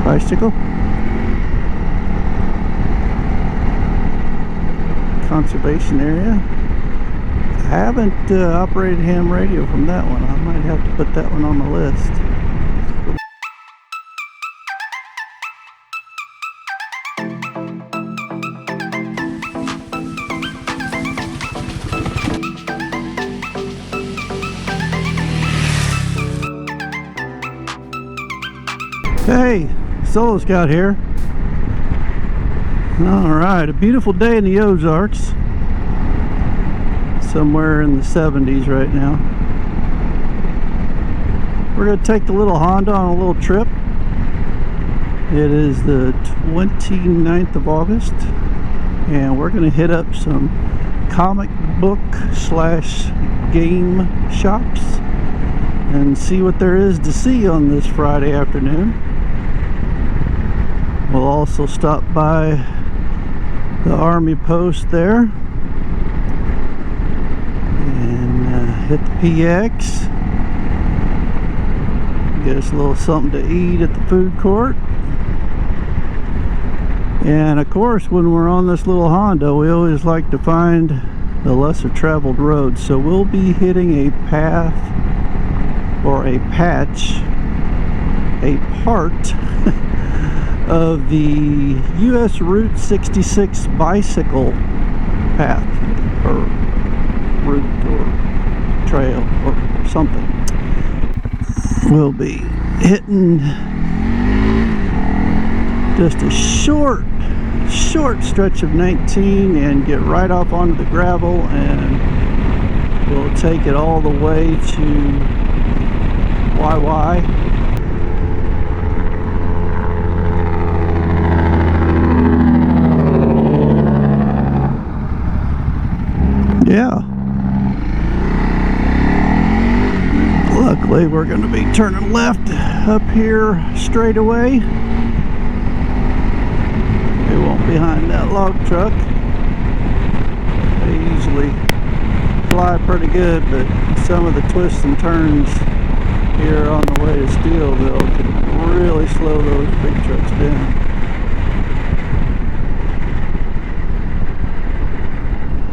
Bicycle. Conservation area. I haven't operated ham radio from that one. I might have to put that one on the list. Hey, Solo Scout here. Alright, a beautiful day in the Ozarks. Somewhere in the 70s right now. We're going to take the little Honda on a little trip. It is the 29th of August. And we're going to hit up some comic book / game shops and see what there is to see on this Friday afternoon. We'll also stop by the Army post there and hit the PX, get us a little something to eat at the food court. And of course, when we're on this little Honda, we always like to find the lesser traveled roads. So we'll be hitting a path or a patch, a part of the US Route 66 bicycle path or route or trail or something. We'll be hitting just a short stretch of 19 and get right off onto the gravel, and we'll take it all the way to YY. Yeah. Luckily, we're going to be turning left up here straight away. We won't behind that log truck. They usually fly pretty good, but some of the twists and turns here on the way to Steelville can really slow those big trucks down.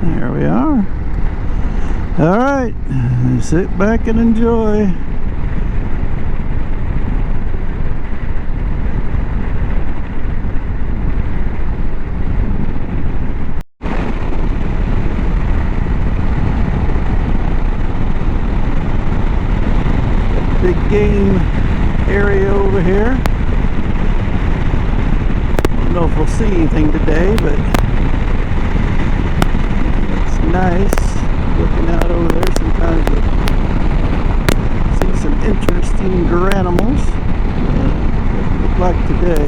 There we are. All right, sit back and enjoy. Big game area over here. Don't know if we'll see anything today, but it's nice looking out over there. Sometimes you see some interesting animals. Doesn't look like today.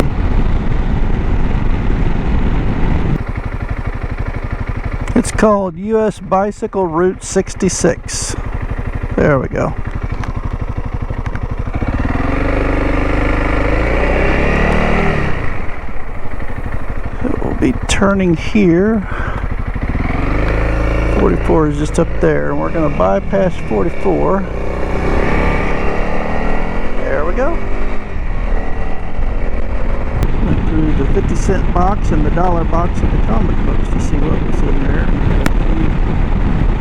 It's called US Bicycle Route 66. There we go. Be turning here. 44 is just up there, and we're going to bypass 44. There we go. Went through the 50-cent box and the dollar box of the comic books to see what was in there.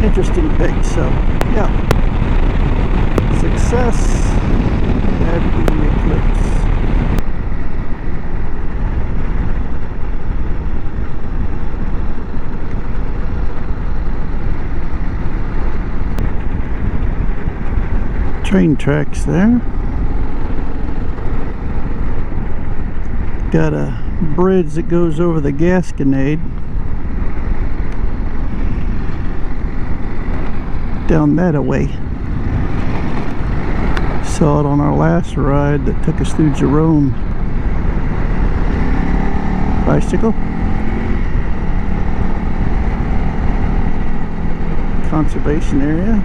Interesting pics. So yeah, success at the eclipse. Train tracks there. Got a bridge that goes over the Gasconade down that way. Saw it on our last ride that took us through Jerome. Bicycle. Conservation area.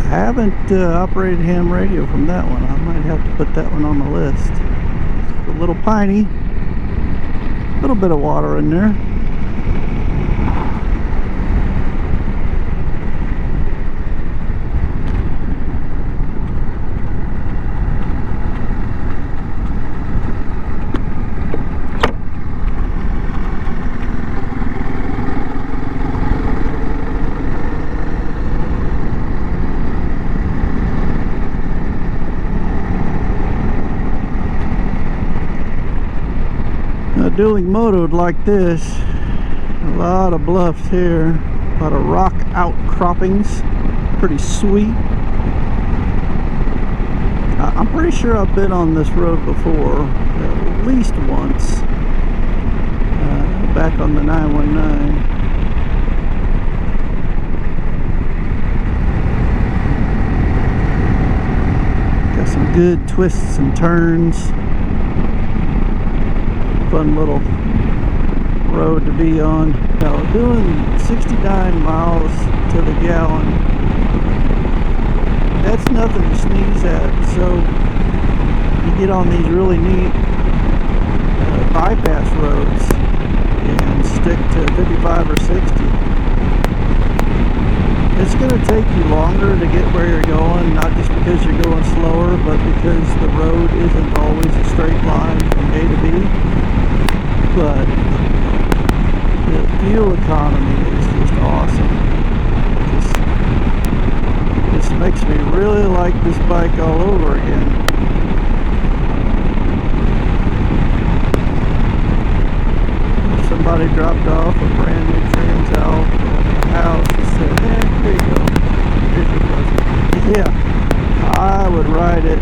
I haven't operated ham radio from that one. I might have to put that one on the list. A little piney. A little bit of water in there. dueling moto would like this. A lot of bluffs here, a lot of rock outcroppings, pretty sweet. I'm pretty sure I've been on this road before, at least once, back on the 919. Got some good twists and turns. Fun little road to be on. Now, doing 69 miles to the gallon, that's nothing to sneeze at. So you get on these really neat bypass roads and stick to 55 or 60. It's going to take you longer to get where you're going, not just because you're going slower, but because the road isn't always a straight line from A to B. But the fuel economy is just awesome. This makes me really like this bike all over again. Somebody dropped off a brand new trans out at the house and said, "Man, here you go. Here's your present." Yeah, I would ride it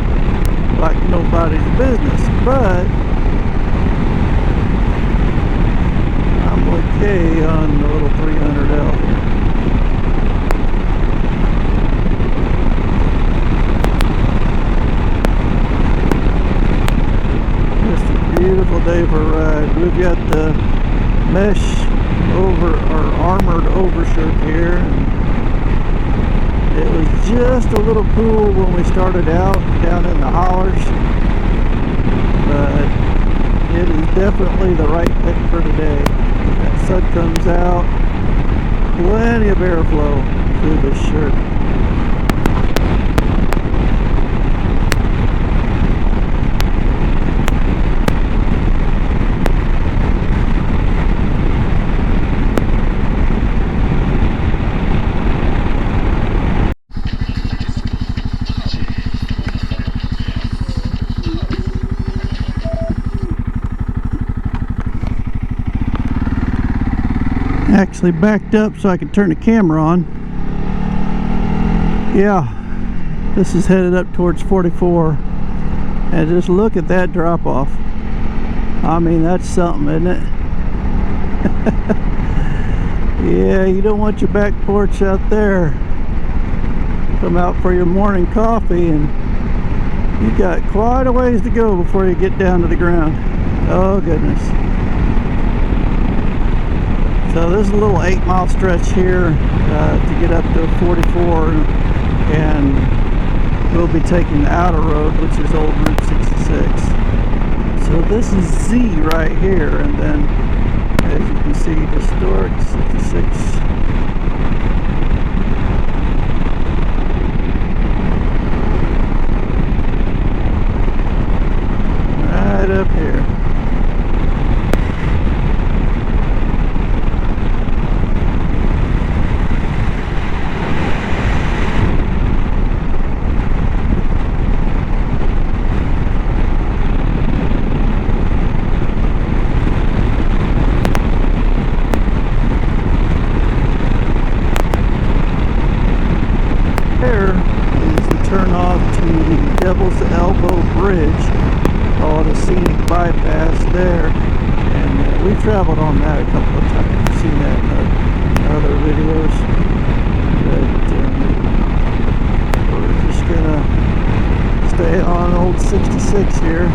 like nobody's business, but I'm okay on the little 300L here. Just a beautiful day for a ride. We've got the mesh over or armored overshirt here, and it was just a little cool when we started out down in the hollers, but it is definitely the right pick for today. That sun comes out, plenty of airflow through this shirt. Actually backed up so I could turn the camera on. Yeah, this is headed up towards 44, and just look at that drop off. I mean, that's something, isn't it? Yeah, you don't want your back porch out there. Come out for your morning coffee and you got quite a ways to go before you get down to the ground. Oh goodness. So this is a little 8-mile stretch here to get up to 44, and we'll be taking the outer road, which is old Route 66. So this is Z right here, and then as you can see, historic 66. Right up here. Devil's Elbow Bridge, called a scenic bypass there, and we've traveled on that a couple of times. You've seen that in other videos, but we're just gonna stay on old 66 here.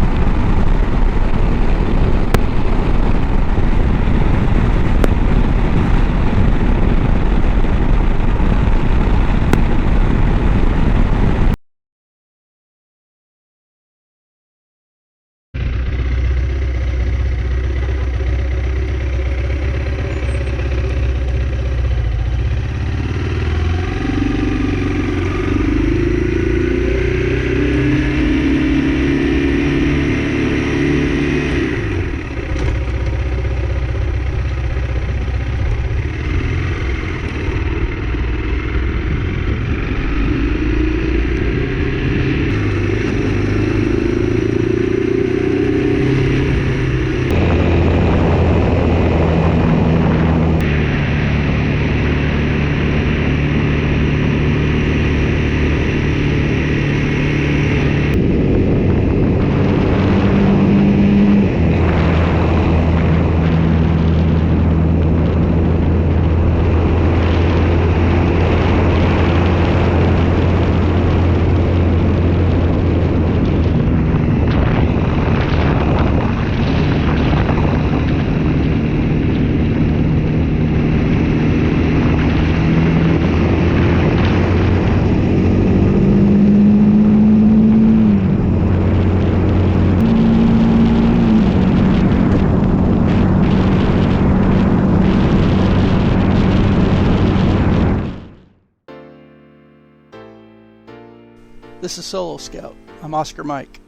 This is Solo Scout. I'm Oscar Mike.